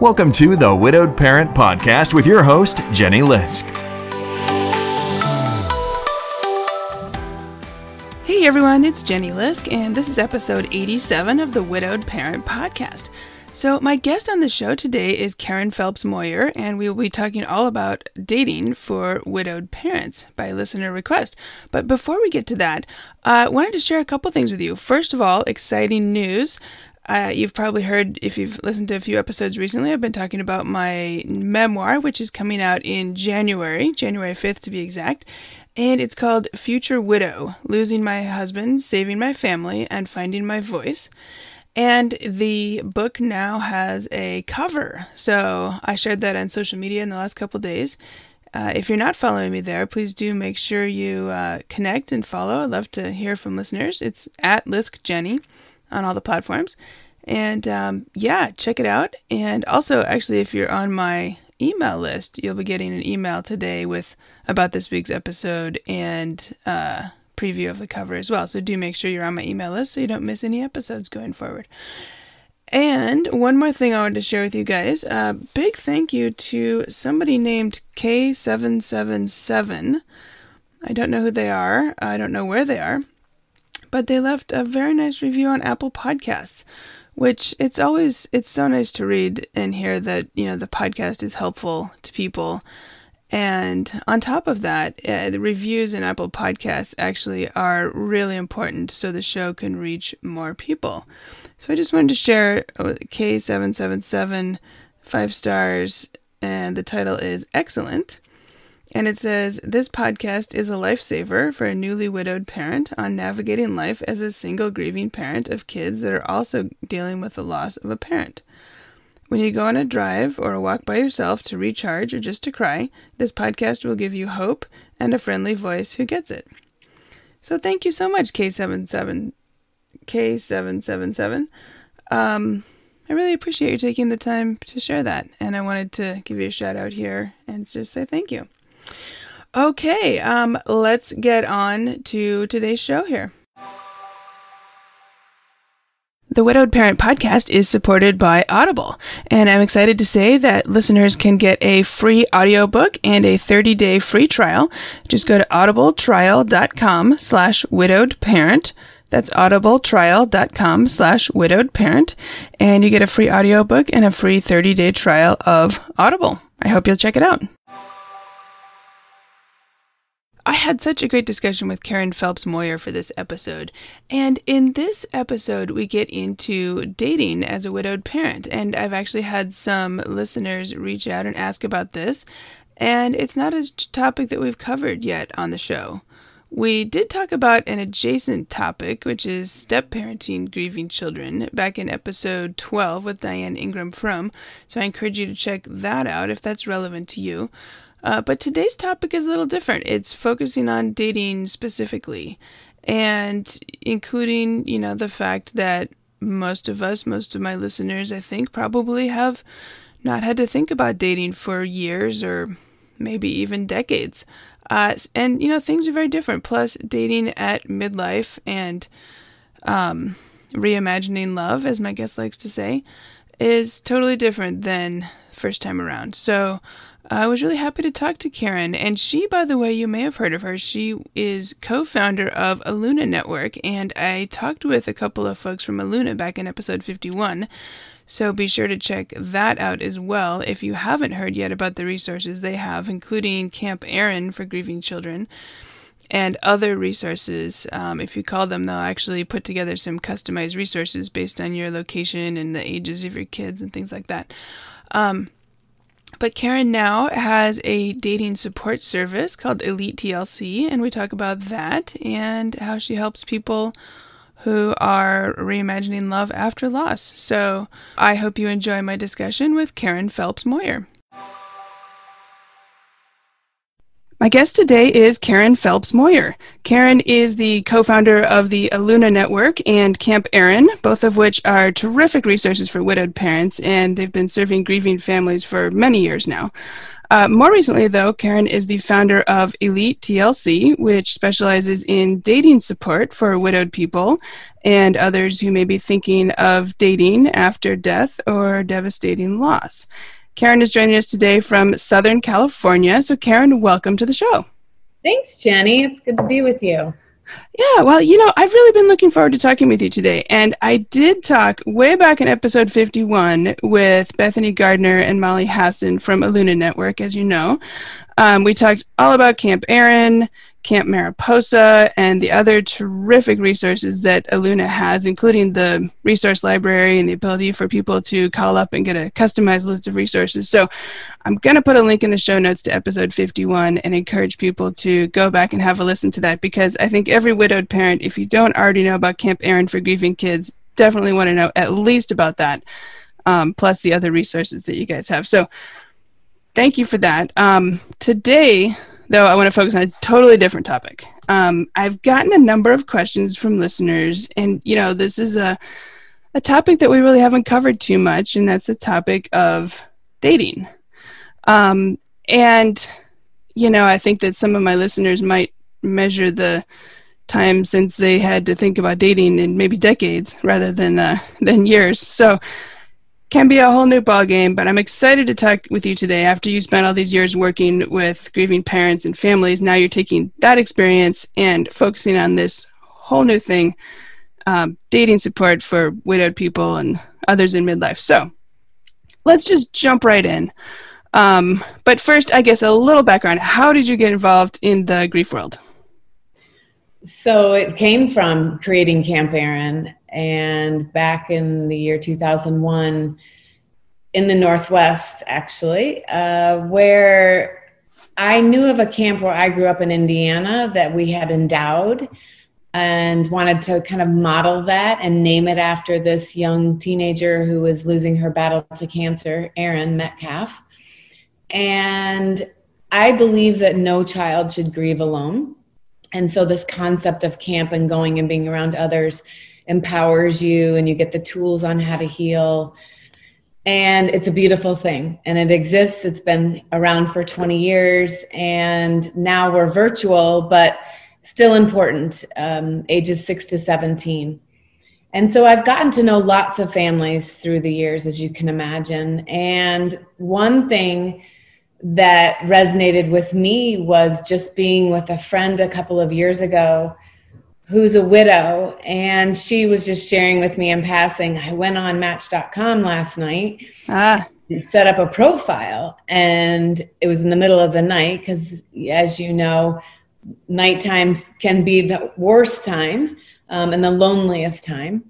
Welcome to the Widowed Parent Podcast with your host, Jenny Lisk. Hey everyone, it's Jenny Lisk, and this is episode 87 of the Widowed Parent Podcast. So my guest on the show today is Karen Phelps Moyer, and we will be talking all about dating for widowed parents by listener request. But before we get to that, I wanted to share a couple things with you. First of all, exciting news. You've probably heard, if you've listened to a few episodes recently, I've been talking about my memoir, which is coming out in January 5th to be exact. And it's called Future Widow, Losing My Husband, Saving My Family, and Finding My Voice. And the book now has a cover. So I shared that on social media in the last couple days. If you're not following me there, please do make sure you connect and follow. I'd love to hear from listeners. It's at LiskJenny on all the platforms. And check it out. And also, actually, if you're on my email list, you'll be getting an email today about this week's episode and preview of the cover as well. So do make sure you're on my email list so you don't miss any episodes going forward. And one more thing I wanted to share with you guys. Big thank you to somebody named K777. I don't know who they are. I don't know where they are. But they left a very nice review on Apple Podcasts, which it's so nice to read and hear that, the podcast is helpful to people. And on top of that, the reviews in Apple Podcasts actually are really important so the show can reach more people. So I just wanted to share K777, 5 stars, and the title is Excellent. And it says, this podcast is a lifesaver for a newly widowed parent on navigating life as a single grieving parent of kids that are also dealing with the loss of a parent. When you go on a drive or a walk by yourself to recharge or just to cry, this podcast will give you hope and a friendly voice who gets it. So thank you so much, K777. I really appreciate you taking the time to share that. And I wanted to give you a shout out here and just say thank you. Okay, let's get on to today's show here. The Widowed Parent Podcast is supported by Audible, and I'm excited to say that listeners can get a free audiobook and a 30-day free trial. Just go to audibletrial.com/widowedparent. That's audibletrial.com/widowedparent, and you get a free audiobook and a free 30-day trial of Audible. I hope you'll check it out. I had such a great discussion with Karen Phelps Moyer for this episode, and in this episode we get into dating as a widowed parent, and I've actually had some listeners reach out and ask about this, and it's not a topic that we've covered yet on the show. We did talk about an adjacent topic, which is step-parenting grieving children, back in episode 12 with Diane Ingram Frum, so I encourage you to check that out if that's relevant to you. But today's topic is a little different. It's focusing on dating specifically, and including, the fact that most of my listeners, I think, probably have not had to think about dating for years or maybe even decades. And things are very different. Plus, dating at midlife and reimagining love, as my guest likes to say, is totally different than first time around. So I was really happy to talk to Karen, and she, by the way, you may have heard of her. She is co-founder of Eluna Network, and I talked with a couple of folks from Eluna back in episode 51, so be sure to check that out as well if you haven't heard yet about the resources they have, including Camp Erin for grieving children, and other resources. If you call them, they'll actually put together some customized resources based on your location and the ages of your kids and things like that. But Karen now has a dating support service called Elite TLC, and we talk about that and how she helps people who are reimagining love after loss. So I hope you enjoy my discussion with Karen Phelps Moyer. My guest today is Karen Phelps Moyer. Karen is the co-founder of the Eluna Network and Camp Erin, both of which are terrific resources for widowed parents, and they've been serving grieving families for many years now. More recently, though, Karen is the founder of Elite TLC, which specializes in dating support for widowed people and others who may be thinking of dating after death or devastating loss. Karen is joining us today from Southern California. So, Karen, welcome to the show. Thanks, Jenny. It's good to be with you. Yeah, well, I've really been looking forward to talking with you today. And I did talk way back in episode 51 with Bethany Gardner and Molly Hassan from Eluna Network, as you know. We talked all about Camp Erin, Camp Mariposa, and the other terrific resources that Eluna has, including the resource library and the ability for people to call up and get a customized list of resources. So I'm going to put a link in the show notes to episode 51 and encourage people to go back and have a listen to that, because I think every widowed parent, if you don't already know about Camp Erin for grieving kids, definitely want to know at least about that, plus the other resources that you guys have. So thank you for that. Today, though, I want to focus on a totally different topic. I've gotten a number of questions from listeners, and, this is a topic that we really haven't covered too much, and that's the topic of dating. I think that some of my listeners might measure the time since they had to think about dating in maybe decades rather than years. So can be a whole new ballgame, but I'm excited to talk with you today. After you spent all these years working with grieving parents and families, now you're taking that experience and focusing on this whole new thing, dating support for widowed people and others in midlife. So let's just jump right in. But first, I guess a little background. How did you get involved in the grief world? So it came from creating Camp Erin, and back in the year 2001 in the Northwest, actually, where I knew of a camp where I grew up in Indiana that we had endowed and wanted to kind of model that and name it after this young teenager who was losing her battle to cancer, Erin Metcalf. And I believe that no child should grieve alone. And so this concept of camp and going and being around others empowers you, and you get the tools on how to heal. And it's a beautiful thing. And it exists. It's been around for 20 years. And now we're virtual, but still important, ages 6 to 17. And so I've gotten to know lots of families through the years, as you can imagine. And one thing that resonated with me was just being with a friend a couple of years ago who's a widow, and she was just sharing with me in passing, I went on Match.com last night, set up a profile, and it was in the middle of the night because, as you know, night times can be the worst time and the loneliest time.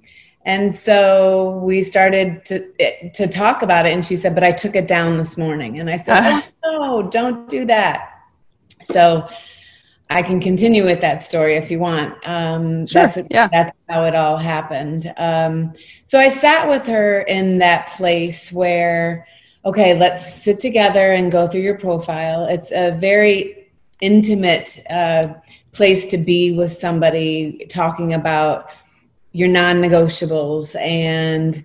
And so we started to talk about it, and she said, but I took it down this morning. And I said, oh, no, don't do that. So I can continue with that story if you want. Sure, That's how it all happened. So I sat with her in that place where, okay, let's sit together and go through your profile. It's a very intimate place to be with somebody, talking about your non-negotiables and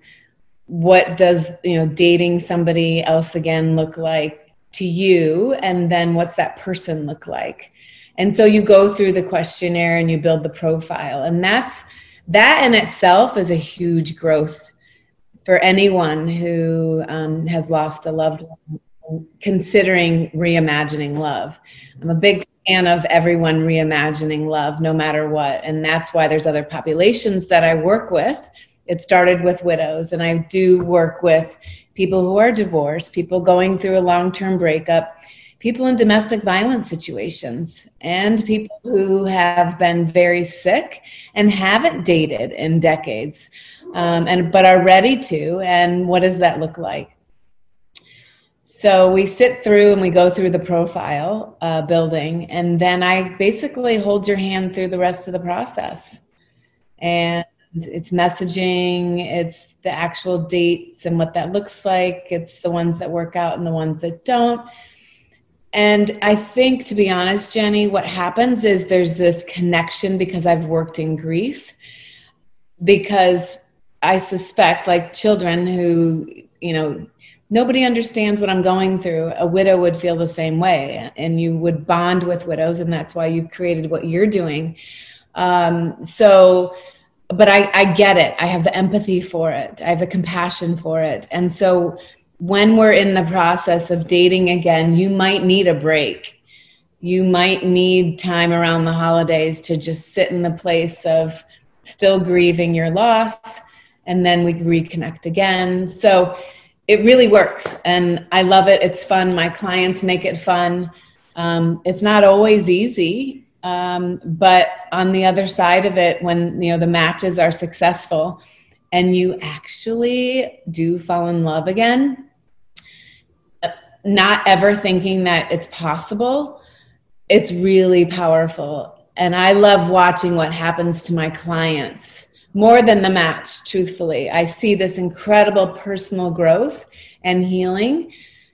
what does, dating somebody else again look like to you, and then what's that person look like. And so you go through the questionnaire and you build the profile, and that in itself is a huge growth for anyone who has lost a loved one, considering reimagining love. I'm a big fan of everyone reimagining love, no matter what. And that's why there's other populations that I work with. It started with widows, and I do work with people who are divorced, people going through a long-term breakup, people in domestic violence situations, and people who have been very sick and haven't dated in decades, but are ready to. And what does that look like? So we sit through and we go through the profile building, and then I basically hold your hand through the rest of the process. And it's messaging, it's the actual dates and what that looks like. It's the ones that work out and the ones that don't. And I think, to be honest, Jenny, what happens is there's this connection because I've worked in grief, because I suspect, like children who, nobody understands what I'm going through. A widow would feel the same way, and you would bond with widows, and that's why you created what you're doing. But I get it. I have the empathy for it. I have the compassion for it. And so when we're in the process of dating again, you might need a break. You might need time around the holidays to just sit in the place of still grieving your loss, and then we reconnect again. So it really works, and I love it. It's fun. My clients make it fun. It's not always easy. But on the other side of it, when, the matches are successful and you actually do fall in love again, not ever thinking that it's possible, it's really powerful. And I love watching what happens to my clients more than the match, truthfully. I see this incredible personal growth and healing,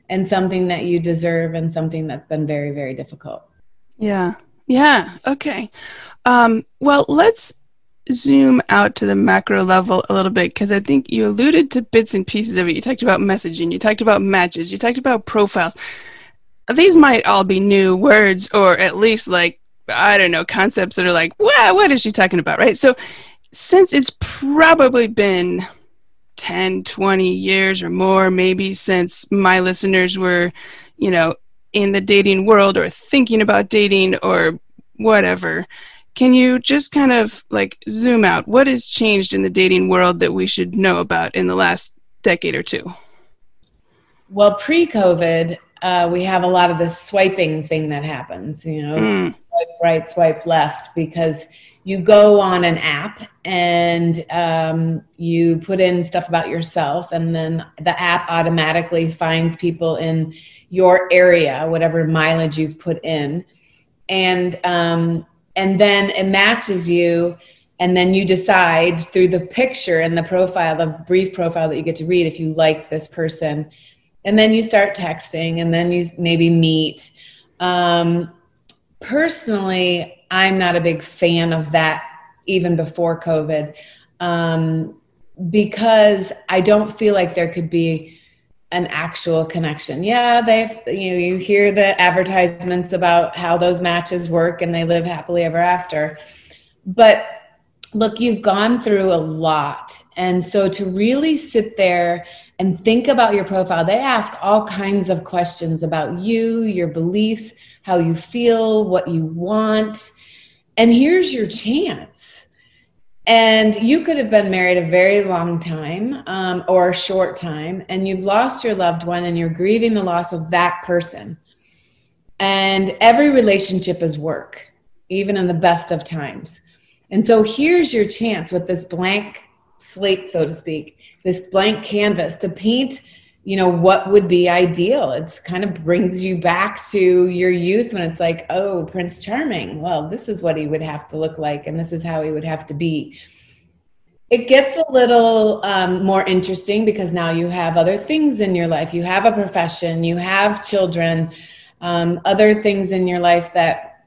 and something that you deserve, and something that's been very, very difficult. Yeah. Yeah. Okay. Well, let's zoom out to the macro level a little bit, because I think you alluded to bits and pieces of it. You talked about messaging. You talked about matches. You talked about profiles. These might all be new words, or at least concepts that are like, wow, what is she talking about? Right. So since it's probably been 10, 20 years or more, maybe since my listeners were, in the dating world or thinking about dating or whatever, can you just kind of zoom out? What has changed in the dating world that we should know about in the last decade or two? Well, pre-COVID, we have a lot of this swiping thing that happens, swipe right, swipe left, because you go on an app and you put in stuff about yourself, and then the app automatically finds people in your area, whatever mileage you've put in. And then it matches you, and then you decide through the picture and the profile, the brief profile that you get to read, if you like this person. And then you start texting, and then you maybe meet. Personally, I'm not a big fan of that even before COVID, because I don't feel like there could be an actual connection. Yeah, you hear the advertisements about how those matches work and they live happily ever after. But look, you've gone through a lot. And so to really sit there and think about your profile, they ask all kinds of questions about you, your beliefs, how you feel, what you want. And here's your chance. And you could have been married a very long time or a short time, and you've lost your loved one, and you're grieving the loss of that person. And every relationship is work, even in the best of times. And so here's your chance with this blank slate, so to speak, this blank canvas to paint, what would be ideal. It's kind of brings you back to your youth, when it's like, oh, Prince Charming, well, this is what he would have to look like, and this is how he would have to be. It gets a little more interesting, because now you have other things in your life. You have a profession, you have children, other things in your life that,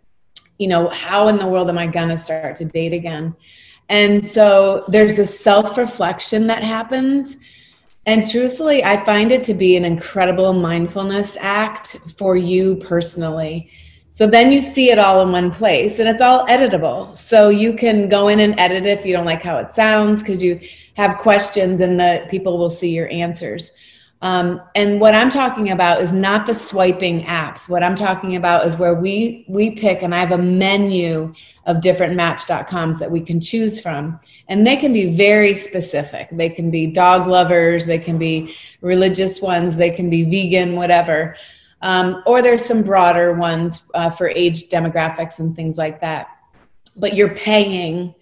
how in the world am I going to start to date again? And so there's a self-reflection that happens. And truthfully, I find it to be an incredible mindfulness act for you personally. So then you see it all in one place, and it's all editable. So you can go in and edit it if you don't like how it sounds, because you have questions and the people will see your answers. And what I'm talking about is not the swiping apps. What I'm talking about is where we pick, and I have a menu of different match.coms that we can choose from. And they can be very specific. They can be dog lovers, they can be religious ones, they can be vegan, whatever. Or there's some broader ones for age demographics and things like that. But you're paying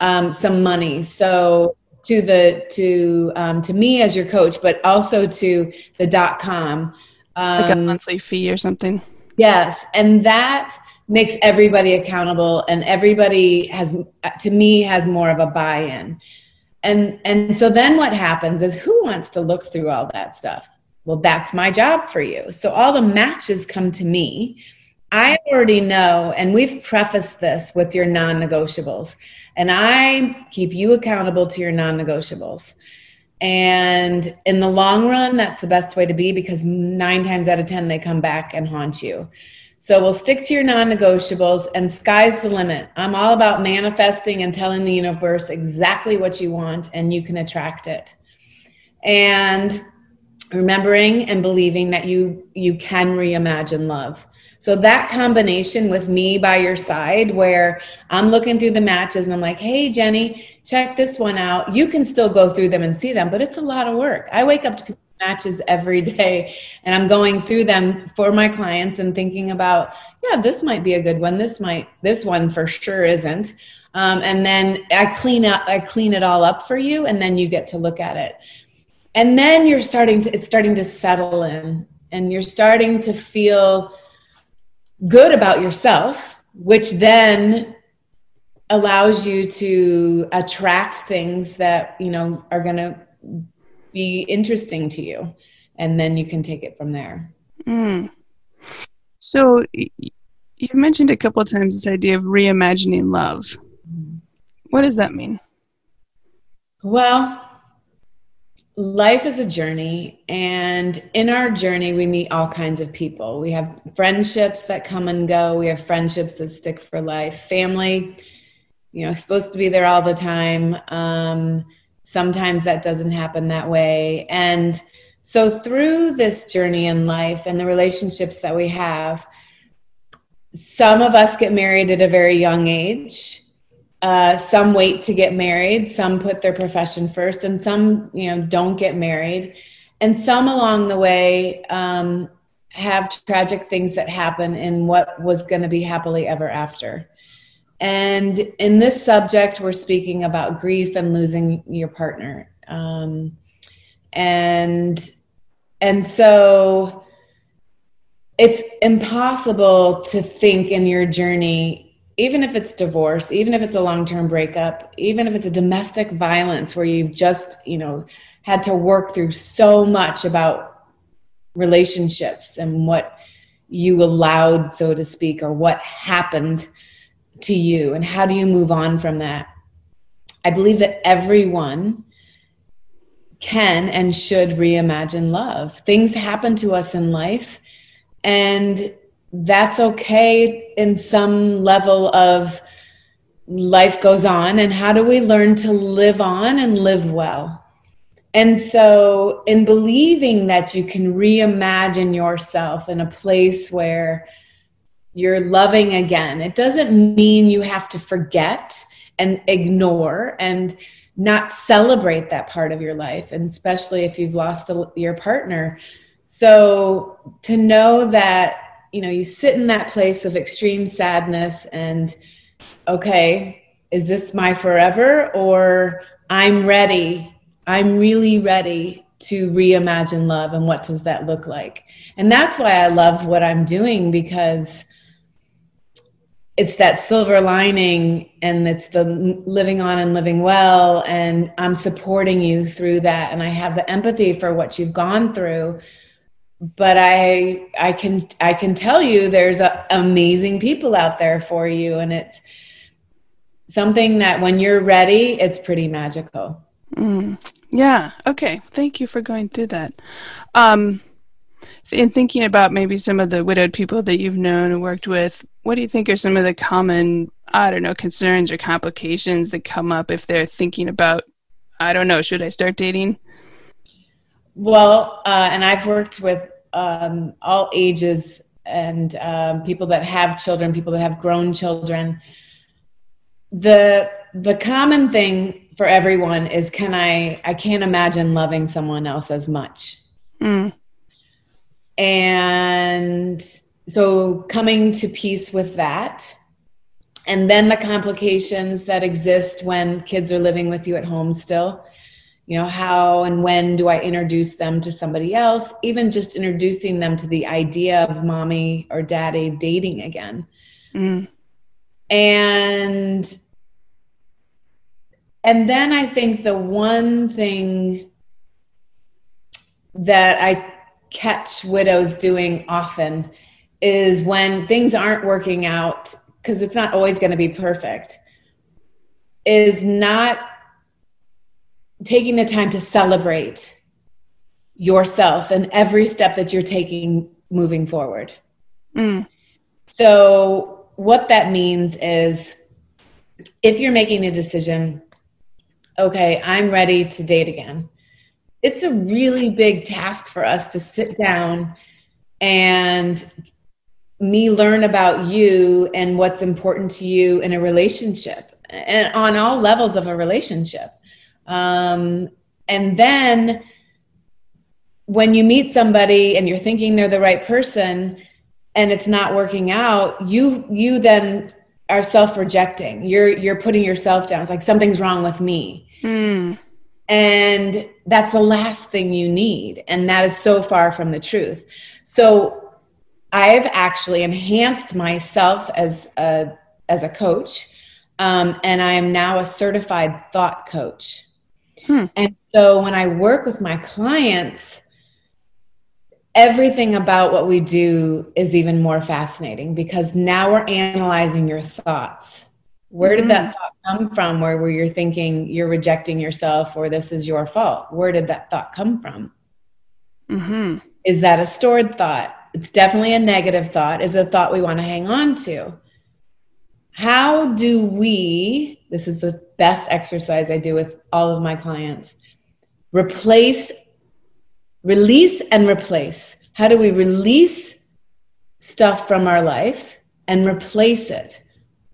some money. So to me as your coach, but also to the .com. Like a monthly fee or something. Yes. And that makes everybody accountable, and everybody has more of a buy-in. And so then what happens is, who wants to look through all that stuff? Well, that's my job for you. So all the matches come to me. I already know, and we've prefaced this with your non-negotiables, and I keep you accountable to your non-negotiables. And in the long run, that's the best way to be, because 9 times out of 10, they come back and haunt you. So we'll stick to your non-negotiables, and sky's the limit. I'm all about manifesting and telling the universe exactly what you want, and you can attract it. And remembering and believing that you can reimagine love. So that combination with me by your side, where I'm looking through the matches and I'm like, hey, Jenny, check this one out. You can still go through them and see them, but it's a lot of work. I wake up to people's matches every day, and I'm going through them for my clients and thinking about, yeah, this might be a good one. This one for sure isn't. And then I clean it all up for you, and then you get to look at it. And then it's starting to settle in, and you're starting to feel good about yourself, which then allows you to attract things that, are going to be interesting to you. And then you can take it from there. So you've mentioned a couple of times this idea of reimagining love. What does that mean? Well, life is a journey, and in our journey, we meet all kinds of people. We have friendships that come and go. We have friendships that stick for life. Family, supposed to be there all the time. Sometimes that doesn't happen that way. And so through this journey in life and the relationships that we have, some of us get married at a very young age. Some wait to get married, some put their profession first, and some, don't get married. And some along the way have tragic things that happen in what was going to be happily ever after. And in this subject, we're speaking about grief and losing your partner. And so it's impossible to think in your journey, even if it's divorce, even if it's a long-term breakup, even if it's a domestic violence where you've just, had to work through so much about relationships and what you allowed, so to speak, or what happened to you and how do you move on from that. I believe that everyone can and should reimagine love. Things happen to us in life, and that's okay. In some level of life goes on, and how do we learn to live on and live well? And so in believing that you can reimagine yourself in a place where you're loving again, it doesn't mean you have to forget and ignore and not celebrate that part of your life, and especially if you've lost your partner. So to know that, you sit in that place of extreme sadness and, okay, is this my forever, or I'm ready. I'm really ready to reimagine love, and what does that look like? And that's why I love what I'm doing, because it's that silver lining, and it's the living on and living well, and I'm supporting you through that, and I have the empathy for what you've gone through. But I can tell you there's amazing people out there for you, and it's something that when you're ready, it's pretty magical. Yeah. Okay. Thank you for going through that. In thinking about maybe some of the widowed people that you've known and worked with, what do you think are some of the common, concerns or complications that come up if they're thinking about, should I start dating? Well, and I've worked with all ages, and people that have children, people that have grown children. The common thing for everyone is, I can't imagine loving someone else as much. And so coming to peace with that, and then the complications that exist when kids are living with you at home still. How and when do I introduce them to somebody else? Even just introducing them to the idea of mommy or daddy dating again. And then I think the one thing that I catch widows doing often is when things aren't working out, because it's not always going to be perfect, is not taking the time to celebrate yourself and every step that you're taking moving forward. So what that means is, if you're making a decision, okay, I'm ready to date again, it's a really big task for us to sit down and me learn about you and what's important to you in a relationship, and on all levels of a relationship. And then when you meet somebody and you're thinking they're the right person and it's not working out, you then are self-rejecting. You're putting yourself down. It's like, something's wrong with me. And that's the last thing you need. And that is so far from the truth. So I've actually enhanced myself as a coach. And I am now a certified thought coach. And so when I work with my clients, everything about what we do is even more fascinating, because now we're analyzing your thoughts. Where did that thought come from, where you're thinking you're rejecting yourself or this is your fault? Where did that thought come from? Is that a stored thought? It's definitely a negative thought. Is a thought we want to hang on to. How do we, this is the best exercise I do with all of my clients, release and replace. How do we release stuff from our life and replace it?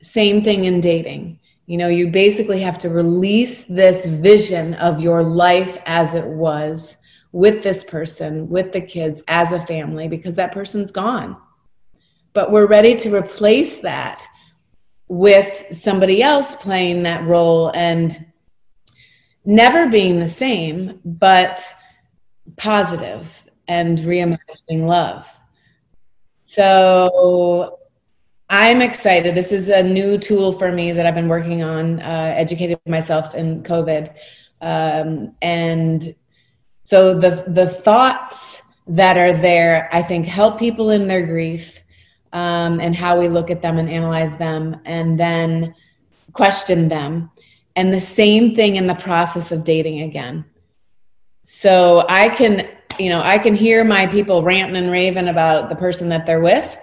Same thing in dating. You know, you basically have to release this vision of your life as it was with this person, with the kids, as a family, because that person's gone. But we're ready to replace that with somebody else playing that role and never being the same, but positive and reimagining love. So I'm excited. This is a new tool for me that I've been working on, educating myself in COVID. And so the thoughts that are there, I think, help people in their grief, and how we look at them and analyze them and then question them. And the same thing in the process of dating again. So I can hear my people ranting and raving about the person that they're with,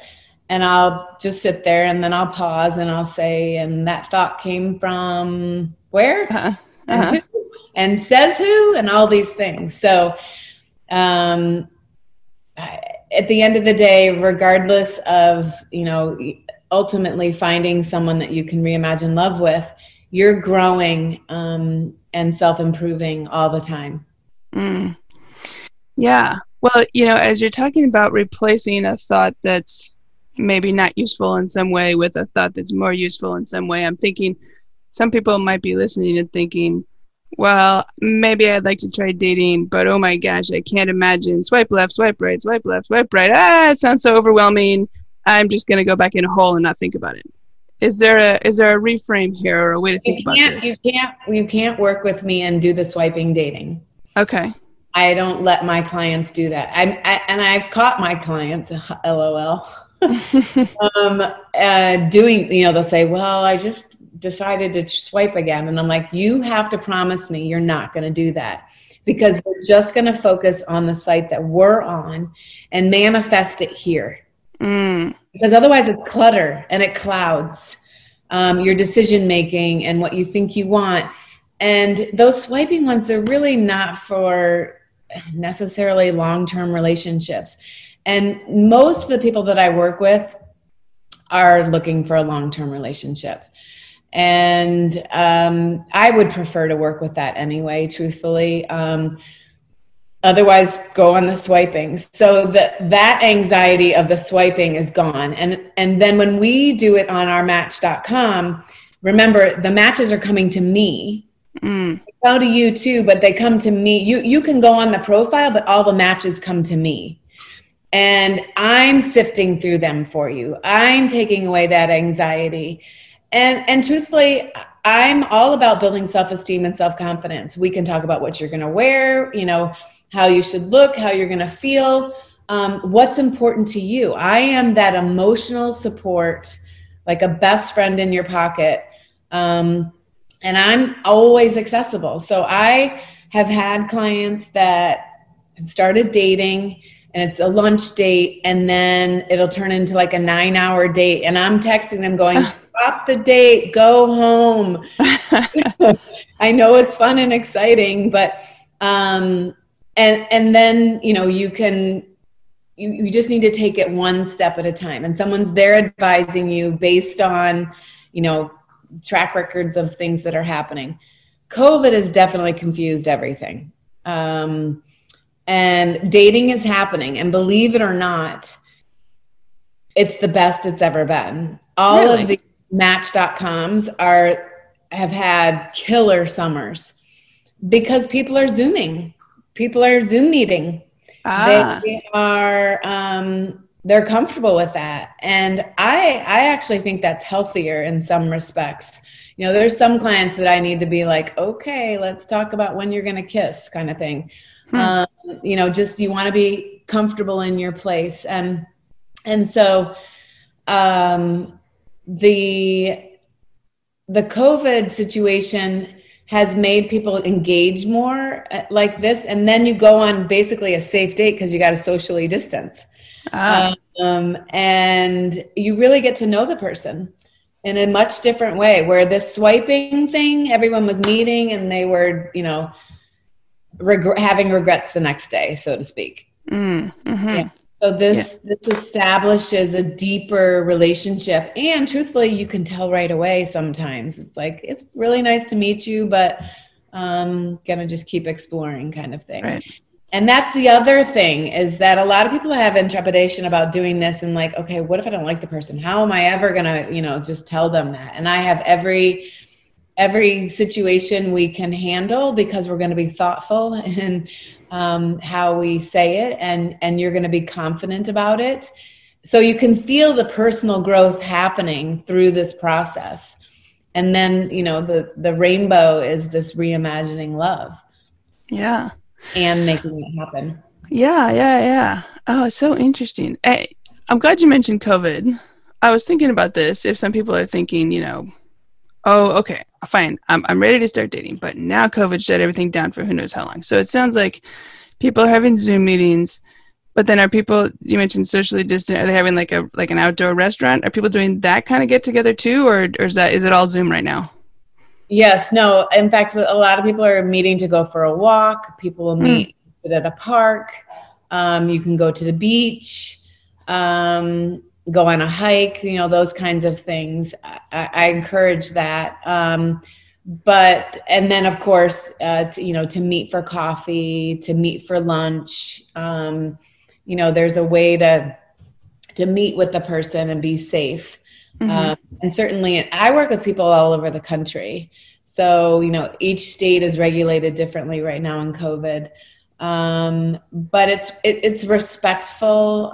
and I'll just sit there and then I'll pause and I'll say, and that thought came from where? And who? And says who? And all these things. So at the end of the day, regardless of, ultimately finding someone that you can reimagine love with, you're growing and self-improving all the time. Yeah. Well, as you're talking about replacing a thought that's maybe not useful in some way with a thought that's more useful in some way, I'm thinking some people might be listening and thinking, well, maybe I'd like to try dating, but oh my gosh, I can't imagine swipe left, swipe right, swipe left, swipe right. It sounds so overwhelming. I'm just going to go back in a hole and not think about it. Is there a reframe here or a way to think about this? You can't work with me and do the swiping dating. Okay. I don't let my clients do that. I've caught my clients, LOL, doing, they'll say, well, I just decided to swipe again. And I'm like, you have to promise me you're not going to do that, because we're just going to focus on the site that we're on and manifest it here. Because otherwise it's clutter and it clouds your decision making and what you think you want. And those swiping ones, they're really not for necessarily long-term relationships. And most of the people that I work with are looking for a long-term relationship. And I would prefer to work with that anyway, truthfully. Otherwise, go on the swiping. So that anxiety of the swiping is gone. And then when we do it on our Match.com, remember, the matches are coming to me. They go to you too, but they come to me. You can go on the profile, but all the matches come to me. And I'm sifting through them for you. I'm taking away that anxiety. And truthfully, I'm all about building self-esteem and self-confidence. We can talk about what you're going to wear, how you should look, how you're going to feel, what's important to you. I am that emotional support, like a best friend in your pocket, and I'm always accessible. So I have had clients that have started dating, and it's a lunch date, and then it'll turn into like a 9-hour date. And I'm texting them going, stop the date, go home. I know it's fun and exciting, but, and then, you know, you just need to take it one step at a time, and someone's there advising you based on, you know, track records of things that are happening. COVID has definitely confused everything. And dating is happening, and believe it or not, it's the best it's ever been. All of the Match.coms have had killer summers because people are Zooming. People are Zoom meeting. They are, they're comfortable with that. And I actually think that's healthier in some respects. You know, there's some clients that I need to be like, okay, let's talk about when you're going to kiss kind of thing. You know, just, you want to be comfortable in your place. And so, the COVID situation has made people engage more like this. And then you go on basically a safe date because you got to socially distance. And you really get to know the person in a much different way, where this swiping thing, everyone was meeting and they were, you know, having regrets the next day, so to speak. Yeah. So this establishes a deeper relationship, and truthfully, you can tell right away sometimes. It's like, it's really nice to meet you, but gonna just keep exploring kind of thing. Right. And that's the other thing, is that a lot of people have intrepidation about doing this, and like, okay, what if I don't like the person? How am I ever gonna, you know, just tell them that? And I have every situation we can handle, because we're going to be thoughtful in how we say it, and you're going to be confident about it. So you can feel the personal growth happening through this process. And then, you know, the rainbow is this reimagining love. Yeah. And making it happen. Yeah. Oh, so interesting. I'm glad you mentioned COVID. I was thinking about this. If some people are thinking, you know, oh, okay, fine, I'm ready to start dating, but now COVID shut everything down for who knows how long. So it sounds like people are having Zoom meetings, but then are people, you mentioned socially distant, are they having like an outdoor restaurant? Are people doing that kind of get together too, or is it all Zoom right now? Yes, no. In fact, a lot of people are meeting to go for a walk. People will meet at a park. You can go to the beach. Go on a hike, you know, those kinds of things. I encourage that. And then of course, to meet for coffee, to meet for lunch. You know, there's a way to meet with the person and be safe. And certainly I work with people all over the country. So, you know, each state is regulated differently right now in COVID. But it's respectful.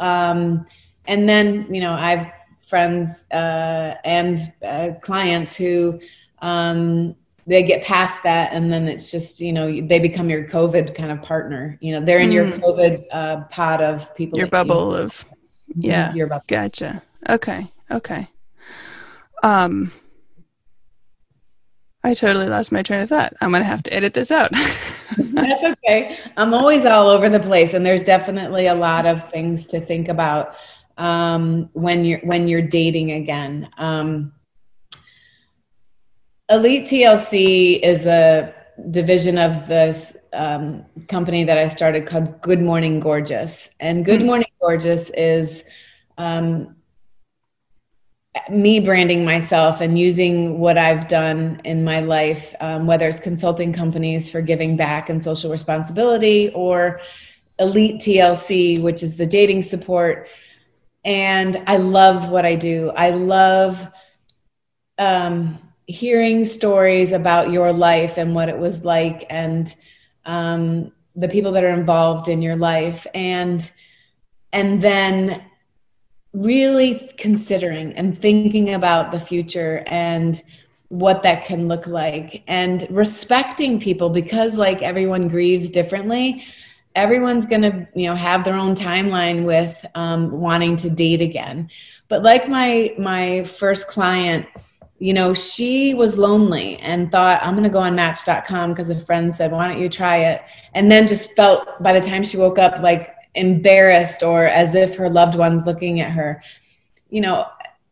And then, you know, I have friends and clients who they get past that, and then it's just, you know, they become your COVID kind of partner. You know, they're in your COVID pod of people. Your bubble of, yeah. Your bubble. Gotcha. Okay. I totally lost my train of thought. I'm going to have to edit this out. That's okay. I'm always all over the place, and there's definitely a lot of things to think about when you're dating again. Elite TLC is a division of this company that I started called Good Morning Gorgeous. And Good Morning Gorgeous is me branding myself and using what I've done in my life, whether it's consulting companies for giving back and social responsibility, or Elite TLC, which is the dating support. And I love what I do. I love hearing stories about your life and what it was like, and the people that are involved in your life, and then really considering and thinking about the future and what that can look like, and respecting people, because like everyone grieves differently. Everyone's going to, you know, have their own timeline with wanting to date again. But like my first client, she was lonely and thought, I'm going to go on Match.com because a friend said, why don't you try it? And then just felt by the time she woke up, like embarrassed or as if her loved one's looking at her.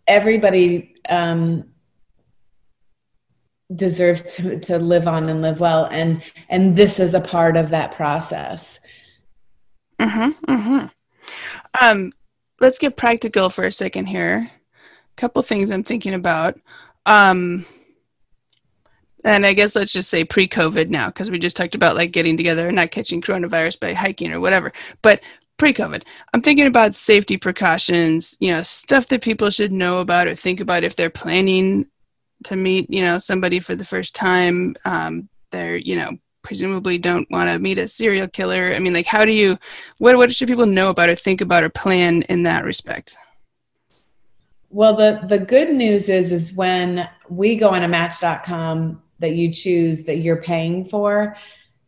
Everybody deserves to live on and live well. And this is a part of that process. Let's get practical for a second here. A couple things I'm thinking about. And I guess let's just say pre-COVID now, because we just talked about like getting together and not catching coronavirus by hiking or whatever. But pre-COVID, I'm thinking about safety precautions, stuff that people should know about or think about if they're planning to meet, somebody for the first time. They're, presumably don't want to meet a serial killer. I mean, like, what should people know about or think about or plan in that respect? Well, the good news is when we go on a Match.com that you choose that you're paying for,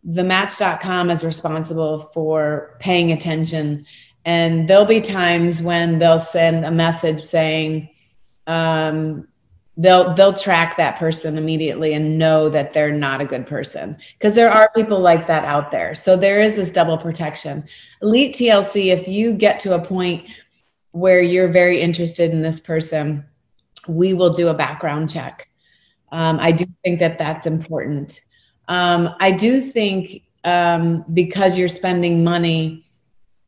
the Match.com is responsible for paying attention. And there'll be times when they'll send a message saying, they'll track that person immediately and know that they're not a good person, because there are people like that out there. So there is this double protection. Elite TLC, if you get to a point where you're very interested in this person, we will do a background check. I do think that that's important. I do think because you're spending money,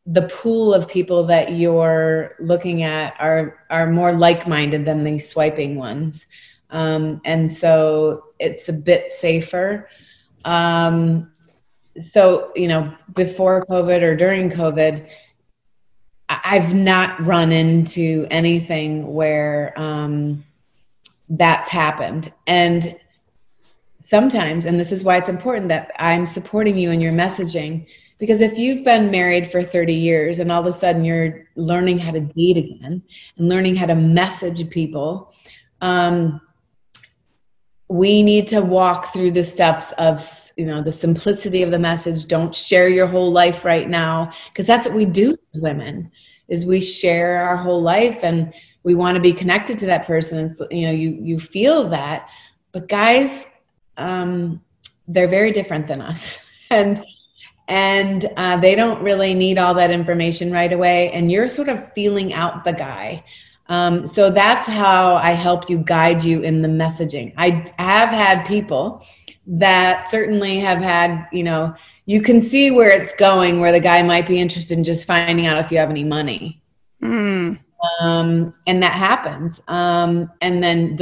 the pool of people that you're looking at are more like-minded than the swiping ones. And so it's a bit safer. So, before COVID or during COVID, I've not run into anything where that's happened. And sometimes, and this is why it's important that I'm supporting you in your messaging, because if you've been married for 30 years and all of a sudden you're learning how to date again and learning how to message people, we need to walk through the steps of, the simplicity of the message. Don't share your whole life right now, because that's what we do as women, is we share our whole life and we want to be connected to that person. And, you feel that, but guys, they're very different than us. And they don't really need all that information right away. And you're sort of feeling out the guy. So that's how I help you, guide you in the messaging. I have had people that certainly have had, you can see where it's going, where the guy might be interested in just finding out if you have any money. And that happens. And then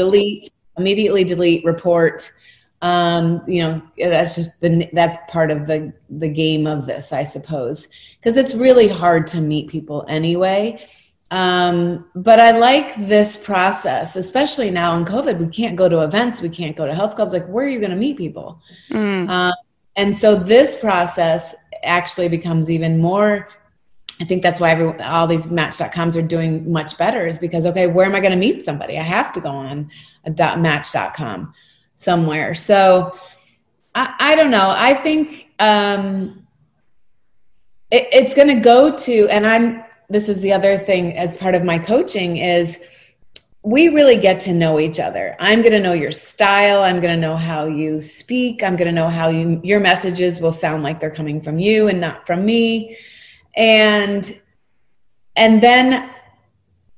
immediately delete, report. That's just that's part of the game of this, I suppose, because it's really hard to meet people anyway. But I like this process, especially now in COVID. We can't go to events. We can't go to health clubs. Like, where are you going to meet people? And so this process actually becomes even more, I think that's why all these Match.coms are doing much better, is because, okay, where am I going to meet somebody? I have to go on a Match.com somewhere. So I don't know. I think it's going to go to, and this is the other thing as part of my coaching, is we really get to know each other. I'm going to know your style. I'm going to know how you speak. I'm going to know how your messages will sound like they're coming from you and not from me. And then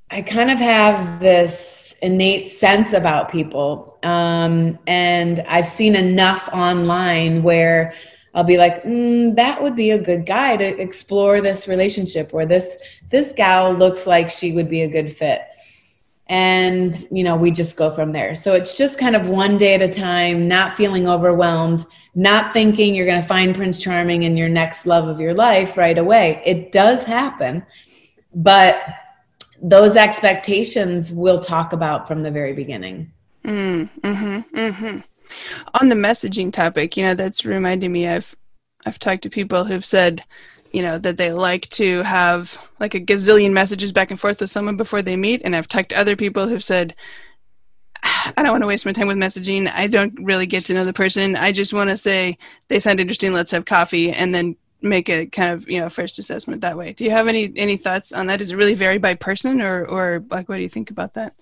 I kind of have this innate sense about people. And I've seen enough online where I'll be like, that would be a good guy to explore this relationship, or this gal looks like she would be a good fit. And, we just go from there. So it's just kind of one day at a time, not feeling overwhelmed, not thinking you're going to find Prince Charming and your next love of your life right away. It does happen, but those expectations we'll talk about from the very beginning. On the messaging topic, that's reminding me, I've talked to people who've said, that they like to have like a gazillion messages back and forth with someone before they meet. And I've talked to other people who've said, I don't want to waste my time with messaging. I don't really get to know the person. I just want to say they sound interesting. Let's have coffee, and then make a kind of, first assessment that way. Do you have any thoughts on that? Does it really vary by person, or like, what do you think about that?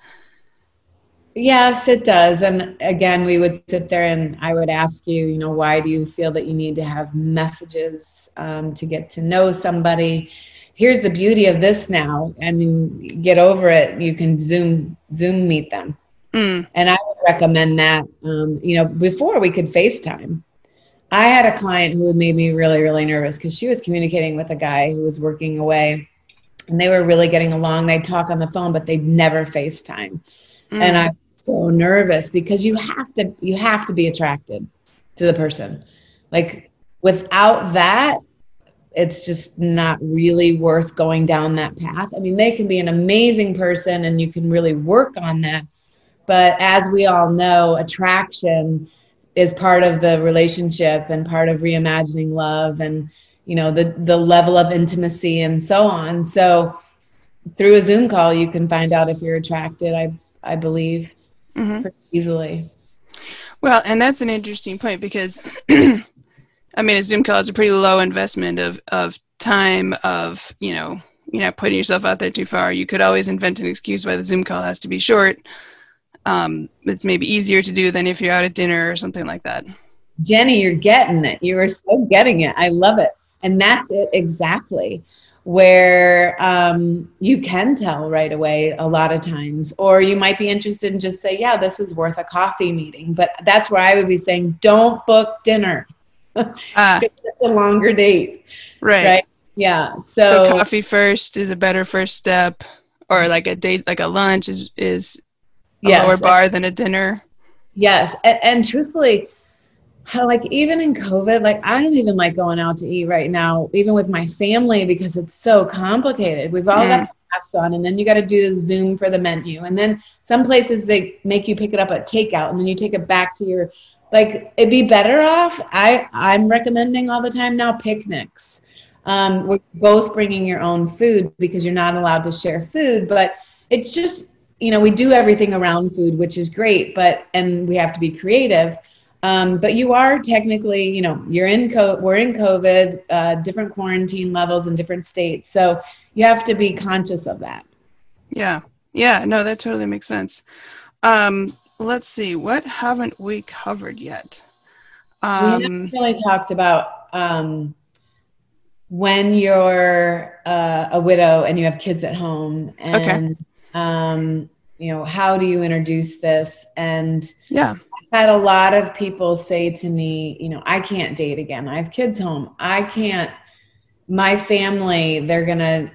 Yes, it does. And again, we would sit there and I would ask you, why do you feel that you need to have messages to get to know somebody? Here's the beauty of this now. I mean, get over it. You can Zoom meet them. And I would recommend that. Before we could FaceTime. I had a client who had made me really, really nervous because she was communicating with a guy who was working away and they were really getting along. They'd talk on the phone, but they'd never FaceTime. And I'm so nervous because you have to be attracted to the person. Like without that, it's just not really worth going down that path. I mean, they can be an amazing person and you can really work on that. But as we all know, attraction is part of the relationship and part of reimagining love and, the level of intimacy and so on. So through a Zoom call, you can find out if you're attracted, I believe, pretty easily. Well, and that's an interesting point because, I mean, a Zoom call is a pretty low investment of time of, you're not putting yourself out there too far. You could always invent an excuse why the Zoom call has to be short. It's maybe easier to do than if you're out at dinner or something like that. Jenny, you're getting it. You are so getting it. I love it. And that's it exactly. Where you can tell right away a lot of times, or you might be interested in just say, yeah, this is worth a coffee meeting. But that's where I would be saying, don't book dinner. It's a longer date. Right. Yeah. So coffee first is a better first step, or like a date, like a lunch is a lower bar than a dinner. Yes. And truthfully, like even in COVID, like I don't even like going out to eat right now, even with my family, because it's so complicated. We've all got masks on, and then you got to do the Zoom for the menu. And then some places they make you pick it up at takeout, and then you take it back to your, like it'd be better off. I'm recommending all the time now picnics. We're both bringing your own food because you're not allowed to share food, but it's just, we do everything around food, which is great, and we have to be creative. But you are technically, we're in COVID, different quarantine levels in different states. So you have to be conscious of that. Yeah. Yeah. No, that totally makes sense. Let's see. What haven't we covered yet? We haven't really talked about when you're a widow and you have kids at home and, how do you introduce this? And had a lot of people say to me, I can't date again. I have kids home. My family, they're going to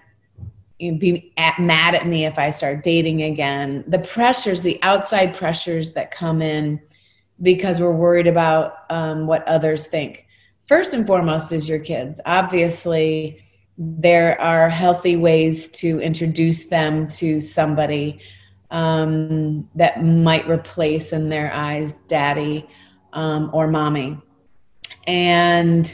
be mad at me if I start dating again. The pressures, the outside pressures that come in because we're worried about what others think. First and foremost is your kids. Obviously, there are healthy ways to introduce them to somebody that might replace in their eyes daddy or mommy. And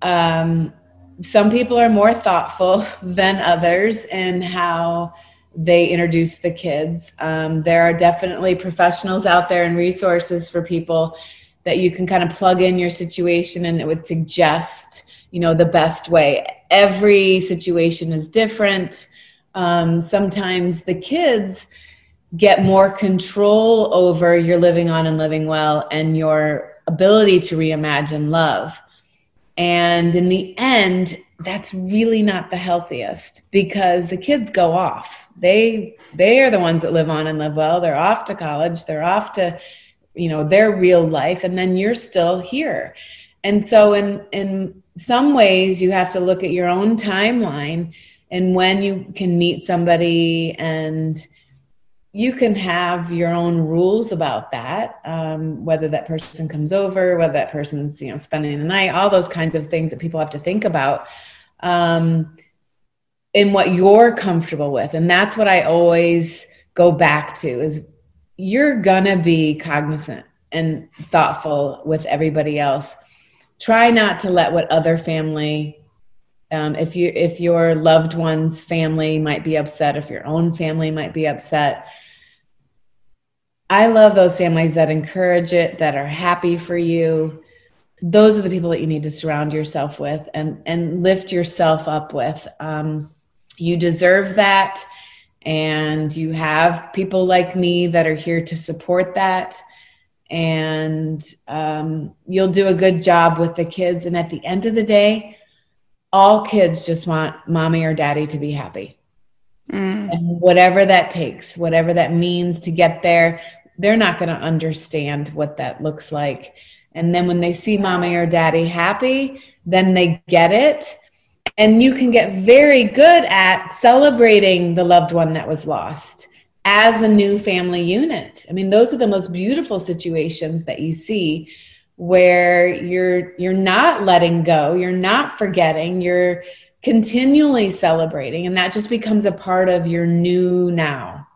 some people are more thoughtful than others in how they introduce the kids. There are definitely professionals out there and resources for people that you can kind of plug in your situation and it would suggest, the best way. Every situation is different. Sometimes the kids get more control over your living on and living well and your ability to reimagine love. And in the end, that's really not the healthiest because the kids go off. They are the ones that live on and live well. They're off to college. They're off to, their real life. And then you're still here. And so in some ways you have to look at your own timeline and when you can meet somebody and you can have your own rules about that, whether that person comes over, whether that person's, spending the night, all those kinds of things that people have to think about in what you're comfortable with. And that's what I always go back to is you're gonna be cognizant and thoughtful with everybody else. Try not to let what other family, if your loved one's family might be upset, if your own family might be upset. I love those families that encourage it, that are happy for you. Those are the people that you need to surround yourself with and lift yourself up with. You deserve that. And you have people like me that are here to support that. And you'll do a good job with the kids. And at the end of the day, all kids just want mommy or daddy to be happy. And whatever that takes, whatever that means to get there, they're not going to understand what that looks like. And then when they see mommy or daddy happy, then they get it. And you can get very good at celebrating the loved one that was lost as a new family unit. I mean, those are the most beautiful situations that you see, where you're not letting go, you're not forgetting, you're continually celebrating, and that just becomes a part of your new now.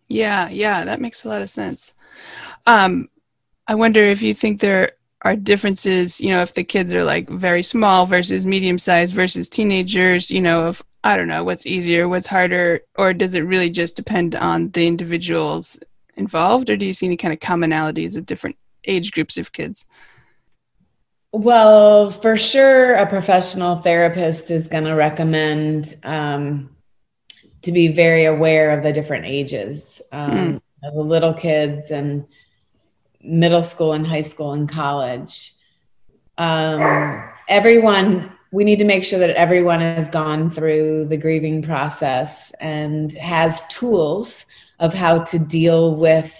Yeah, that makes a lot of sense. I wonder if you think there are differences, if the kids are like very small versus medium sized versus teenagers, if, I don't know, what's easier, what's harder, or does it really just depend on the individuals involved, or do you see any kind of commonalities of different age groups of kids? Well, for sure, a professional therapist is going to recommend to be very aware of the different ages of the little kids and middle school and high school and college. We need to make sure that everyone has gone through the grieving process and has tools of how to deal with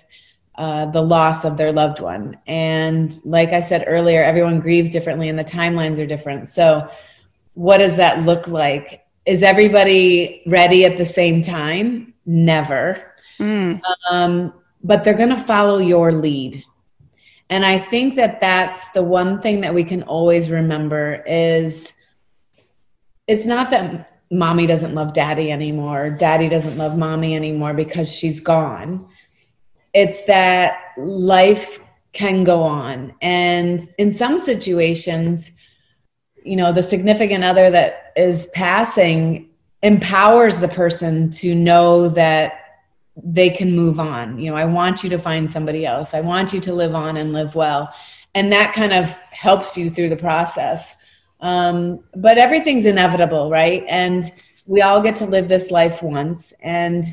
the loss of their loved one. And like I said earlier, everyone grieves differently and the timelines are different. So what does that look like? Is everybody ready at the same time? Never. But they're going to follow your lead. And I think that that's the one thing that we can always remember is it's not that mommy doesn't love daddy anymore, daddy doesn't love mommy anymore because she's gone. It's that life can go on. And in some situations, the significant other that is passing empowers the person to know that they can move on. I want you to find somebody else. I want you to live on and live well. And that kind of helps you through the process. But everything's inevitable, right? And we all get to live this life once. And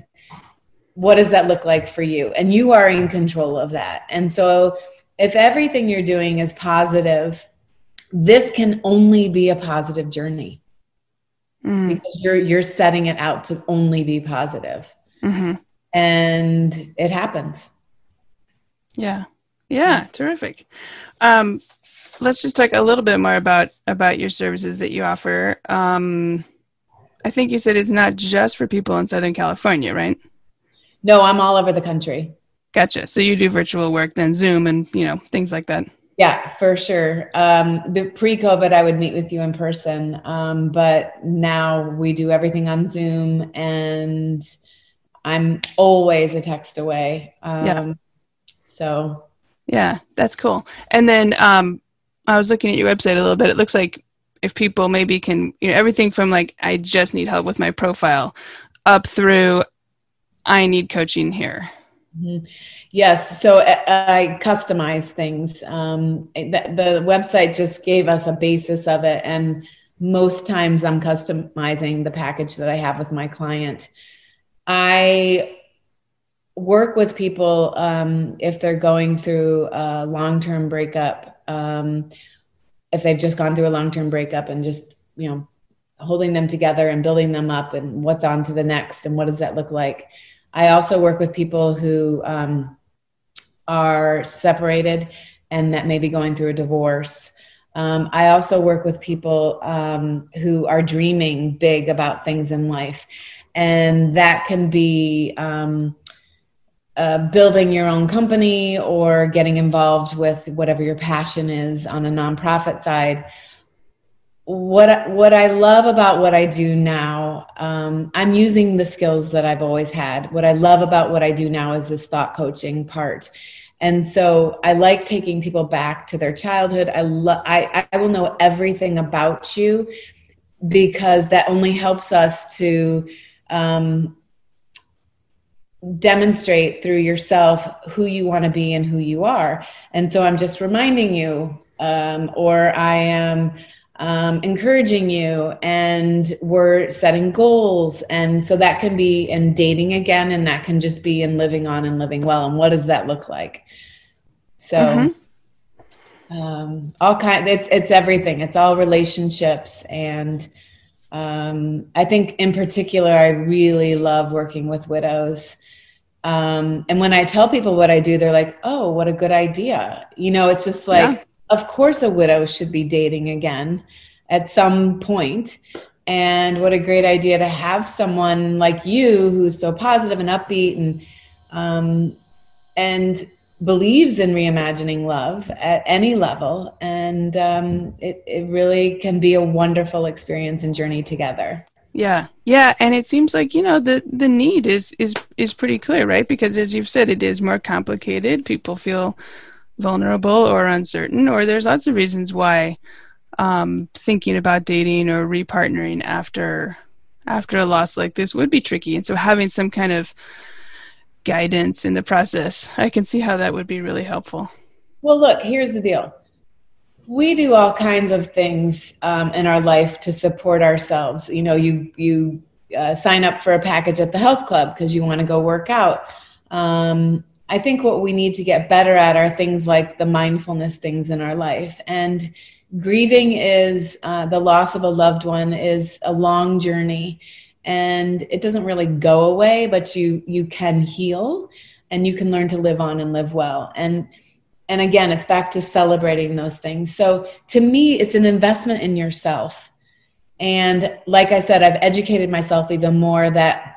what does that look like for you? And you are in control of that. And so if everything you're doing is positive, this can only be a positive journey because you're setting it out to only be positive. And it happens. Yeah, terrific. Let's just talk a little bit more about your services that you offer. I think you said it's not just for people in Southern California, right? No, I'm all over the country. Gotcha. So you do virtual work, then Zoom and, things like that. Yeah, for sure. Pre-COVID, I would meet with you in person. But now we do everything on Zoom, and I'm always a text away. So. Yeah, that's cool. And then I was looking at your website a little bit. It looks like if people maybe can, everything from like, I just need help with my profile up through I need coaching here. Yes. So I customize things. The website just gave us a basis of it. And most times I'm customizing the package that I have with my client. I work with people if they're going through a long-term breakup, if they've just gone through a long-term breakup and just, holding them together and building them up and what's on to the next and what does that look like. I also work with people who are separated and that may be going through a divorce. I also work with people who are dreaming big about things in life. And that can be building your own company or getting involved with whatever your passion is on a nonprofit side. What I love about what I do now, I'm using the skills that I've always had. What I love about what I do now is this thought coaching part. And so I like taking people back to their childhood. I will know everything about you because that only helps us to demonstrate through yourself who you want to be and who you are. And so I'm just reminding you, or I am encouraging you, and we're setting goals. And so that can be in dating again, and that can just be in living on and living well. And what does that look like? So it's everything. It's all relationships. And I think in particular, I really love working with widows. And when I tell people what I do, they're like, oh, what a good idea. It's just like, of course a widow should be dating again at some point. And what a great idea to have someone like you who's so positive and upbeat and believes in reimagining love at any level. And it really can be a wonderful experience and journey together. Yeah. Yeah. And it seems like, the need is pretty clear, right? Because as you've said, it is more complicated. People feel vulnerable or uncertain, or there's lots of reasons why thinking about dating or repartnering after a loss like this would be tricky. And so having some kind of guidance in the process, I can see how that would be really helpful. Well, look, here's the deal. We do all kinds of things in our life to support ourselves. You sign up for a package at the health club because you want to go work out. I think what we need to get better at are things like the mindfulness things in our life. And grieving is the loss of a loved one is a long journey, and it doesn't really go away, but you can heal, and you can learn to live on and live well. And again, it's back to celebrating those things. So to me, it's an investment in yourself. And like I said, I've educated myself even more that,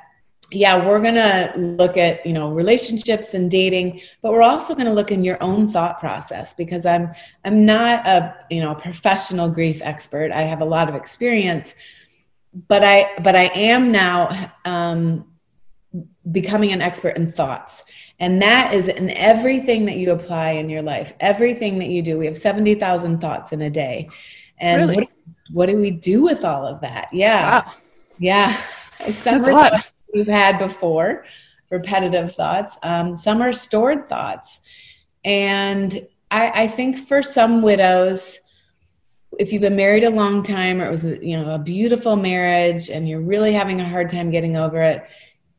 we're going to look at, relationships and dating, but we're also going to look in your own thought process, because I'm not a professional grief expert. I have a lot of experience, but I am now becoming an expert in thoughts. And that is in everything that you apply in your life, everything that you do. We have 70,000 thoughts in a day. And really? What do we do with all of that? Yeah. Wow. Yeah. That's a lot. We've had before, repetitive thoughts. Some are stored thoughts. And I think for some widows, if you've been married a long time, or it was a beautiful marriage and you're really having a hard time getting over it,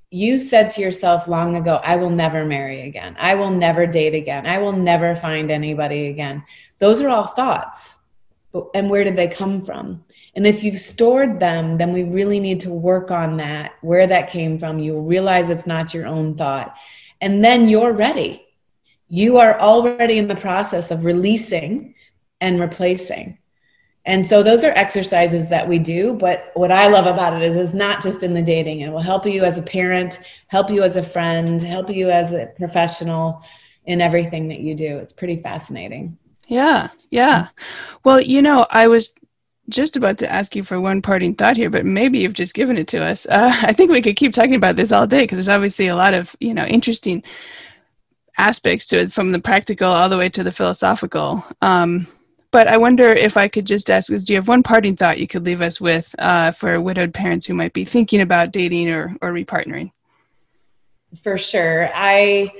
you said to yourself long ago, I will never marry again. I will never date again. I will never find anybody again. Those are all thoughts. And where did they come from? And if you've stored them, then we really need to work on that, where that came from. You'll realize it's not your own thought. And then you're ready. You are already in the process of releasing and replacing. And so those are exercises that we do. But what I love about it is it's not just in the dating. It will help you as a parent, help you as a friend, help you as a professional in everything that you do. It's pretty fascinating. Yeah. Yeah. Well, I was just about to ask you for one parting thought here, but maybe you've just given it to us. I think we could keep talking about this all day, because there's obviously a lot of, interesting aspects to it, from the practical all the way to the philosophical. But I wonder if I could just ask, do you have one parting thought you could leave us with for widowed parents who might be thinking about dating or repartnering? For sure. I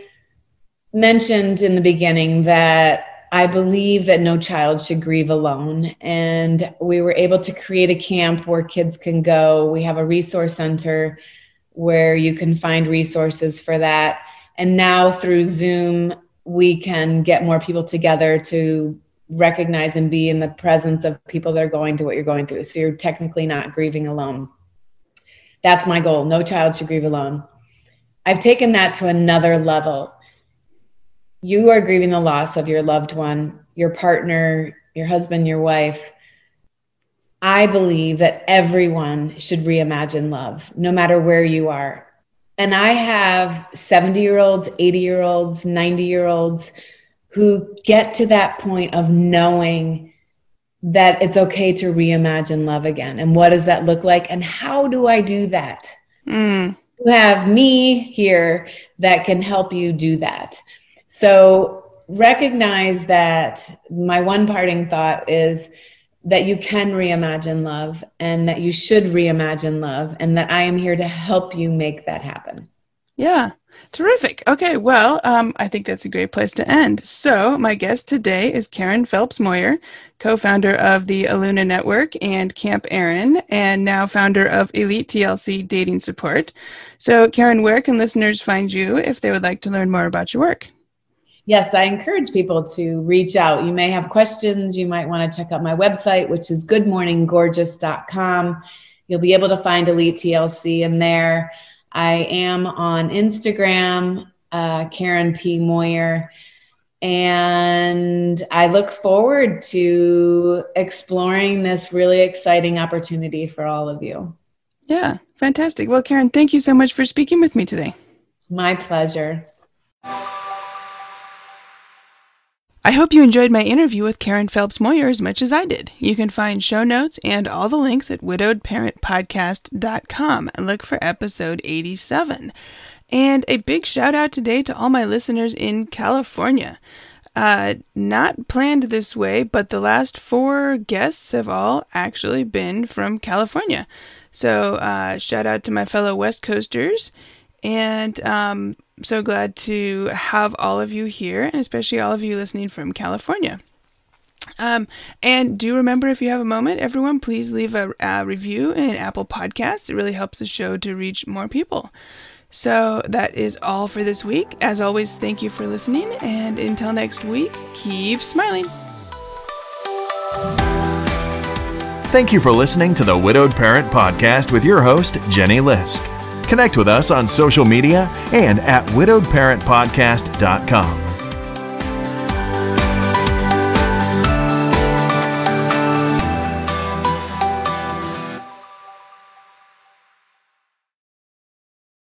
mentioned in the beginning that I believe that no child should grieve alone. And we were able to create a camp where kids can go. We have a resource center where you can find resources for that. And now through Zoom, we can get more people together to recognize and be in the presence of people that are going through what you're going through. So you're technically not grieving alone. That's my goal. No child should grieve alone. I've taken that to another level. You are grieving the loss of your loved one, your partner, your husband, your wife. I believe that everyone should reimagine love, no matter where you are. And I have 70-year-olds, 80-year-olds, 90-year-olds who get to that point of knowing that it's okay to reimagine love again. And what does that look like? And how do I do that? You have me here that can help you do that. So recognize that my one parting thought is that you can reimagine love, and that you should reimagine love, and that I am here to help you make that happen. Yeah. Terrific. Okay, well, I think that's a great place to end. So my guest today is Karen Phelps Moyer, co-founder of the Eluna Network and Camp Erin, and now founder of Elite TLC Dating Support. So Karen, where can listeners find you if they would like to learn more about your work? Yes, I encourage people to reach out. You may have questions. You might want to check out my website, which is goodmorninggorgeous.com. You'll be able to find Elite TLC in there. I am on Instagram, Karen P. Moyer, and I look forward to exploring this really exciting opportunity for all of you. Yeah, fantastic. Well, Karen, thank you so much for speaking with me today. My pleasure. I hope you enjoyed my interview with Karen Phelps Moyer as much as I did. You can find show notes and all the links at widowedparentpodcast.com and look for episode 87. And a big shout out today to all my listeners in California. Not planned this way, but the last 4 guests have all actually been from California. So shout out to my fellow West Coasters. And so glad to have all of you here, and especially all of you listening from California. And do remember, if you have a moment, everyone, please leave a review in Apple Podcasts. It really helps the show to reach more people. So that is all for this week. As always, thank you for listening, and until next week, keep smiling. Thank you for listening to the Widowed Parent Podcast with your host, Jenny Lisk. Connect with us on social media and at widowedparentpodcast.com.